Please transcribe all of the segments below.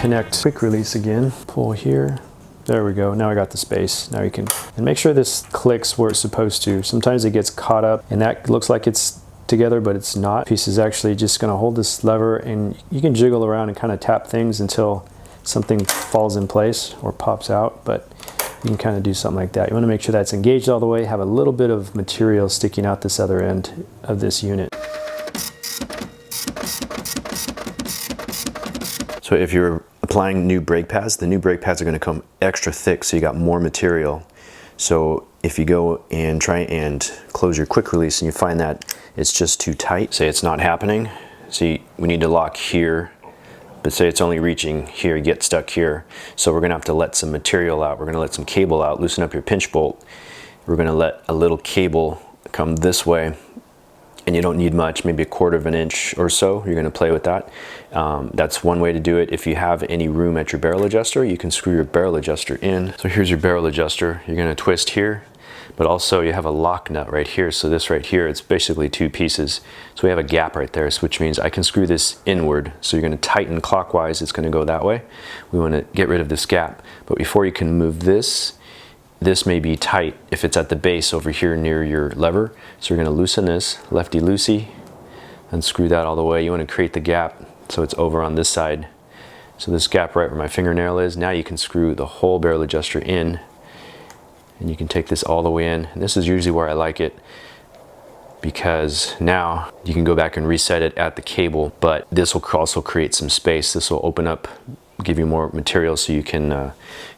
connect quick release again. Pull here. There we go. Now I got the space. Now you can, and make sure this clicks where it's supposed to. Sometimes it gets caught up and that looks like it's together, but it's not. Piece is actually just going to hold this lever, and you can jiggle around and kind of tap things until something falls in place or pops out, but you can kind of do something like that. You want to make sure that's engaged all the way, have a little bit of material sticking out this other end of this unit. So if you're applying new brake pads, the new brake pads are going to come extra thick, so you got more material. So if you go and try and close your quick release and you find that it's just too tight, say it's not happening, see, we need to lock here, but say it's only reaching here, you get stuck here. So we're going to have to let some material out. We're going to let some cable out, loosen up your pinch bolt. We're going to let a little cable come this way, and you don't need much, maybe 1/4 inch or so. You're going to play with that. That's one way to do it. If you have any room at your barrel adjuster, you can screw your barrel adjuster in. So here's your barrel adjuster. You're going to twist here, but also you have a lock nut right here. So this right here, it's basically 2 pieces. So we have a gap right there, which means I can screw this inward. So you're going to tighten clockwise, it's going to go that way. We want to get rid of this gap. But before you can move this may be tight if it's at the base over here near your lever. So you're going to loosen this, lefty-loosey, and screw that all the way. You want to create the gap so it's over on this side. So this gap right where my fingernail is, now you can screw the whole barrel adjuster in, and you can take this all the way in. And this is usually where I like it, because now you can go back and reset it at the cable, but this will also create some space. This will open up, give you more material so you can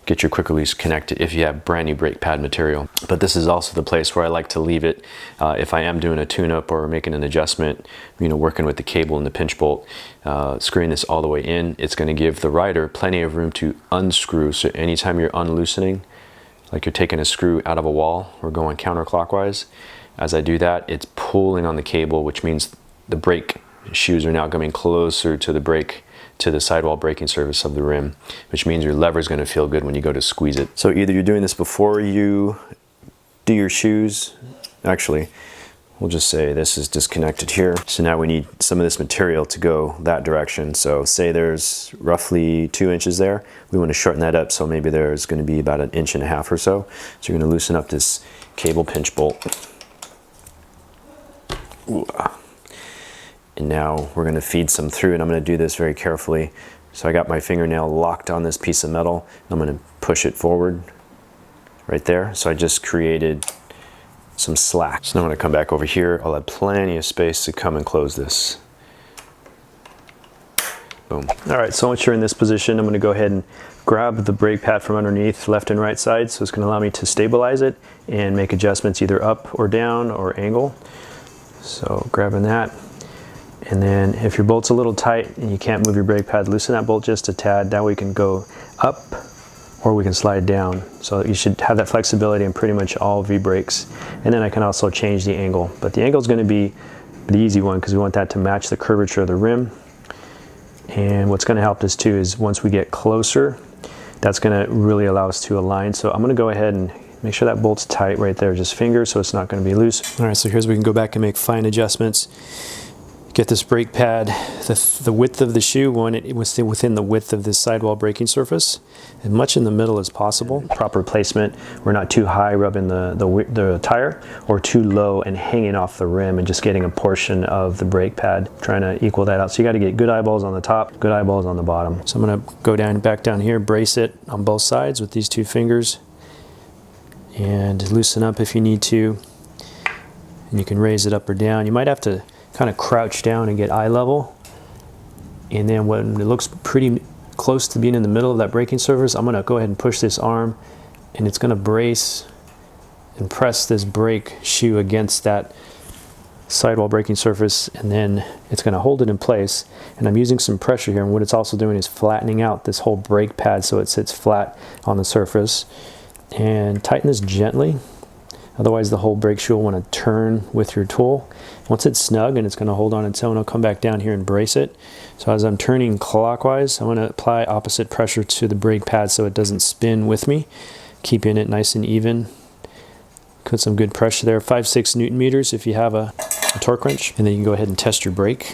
get your quick release connected if you have brand new brake pad material. But this is also the place where I like to leave it if I am doing a tune-up or making an adjustment, you know, working with the cable and the pinch bolt, screwing this all the way in. It's going to give the rider plenty of room to unscrew. So anytime you're unloosening, like you're taking a screw out of a wall or going counterclockwise, as I do that, it's pulling on the cable, which means the brake shoes are now coming closer to the brake, to the sidewall braking surface of the rim, which means your lever is going to feel good when you go to squeeze it. So either you're doing this before you do your shoes, actually, we'll just say this is disconnected here. So now we need some of this material to go that direction. So say there's roughly 2 inches there. We want to shorten that up, so maybe there's going to be about 1.5 inches or so. So you're going to loosen up this cable pinch bolt. Ooh. And now we're going to feed some through, and I'm going to do this very carefully. So I got my fingernail locked on this piece of metal. I'm going to push it forward right there. So I just created some slack. So now I'm going to come back over here. I'll have plenty of space to come and close this. Boom. All right, so once you're in this position, I'm going to go ahead and grab the brake pad from underneath, left and right side. So it's going to allow me to stabilize it and make adjustments either up or down or angle. So grabbing that. And then if your bolt's a little tight and you can't move your brake pad, loosen that bolt just a tad. That way we can go up or we can slide down. So you should have that flexibility in pretty much all V-brakes. And then I can also change the angle. But the angle is going to be the easy one because we want that to match the curvature of the rim. And what's going to help us too is once we get closer, that's going to really allow us to align. So I'm going to go ahead and make sure that bolt's tight right there, just finger, so it's not going to be loose. All right, so here's where we can go back and make fine adjustments. Get this brake pad, the width of the shoe, within the width of this sidewall braking surface, as much in the middle as possible. Proper placement, we're not too high rubbing the tire, or too low and hanging off the rim and just getting a portion of the brake pad, trying to equal that out. So you got to get good eyeballs on the top, good eyeballs on the bottom. So I'm going to go back down here, brace it on both sides with these 2 fingers, and loosen up if you need to. And you can raise it up or down. You might have to kind of crouch down and get eye level, and then when it looks pretty close to being in the middle of that braking surface, I'm going to go ahead and push this arm, and it's going to brace and press this brake shoe against that sidewall braking surface, and then it's going to hold it in place. And I'm using some pressure here, and what it's also doing is flattening out this whole brake pad so it sits flat on the surface. And tighten this gently, otherwise the whole brake shoe will want to turn with your tool. Once it's snug and it's going to hold on its own, I'll come back down here and brace it. So as I'm turning clockwise, I want to apply opposite pressure to the brake pad so it doesn't spin with me, keeping it nice and even. Put some good pressure there, 5-6 Newton meters if you have a torque wrench, and then you can go ahead and test your brake.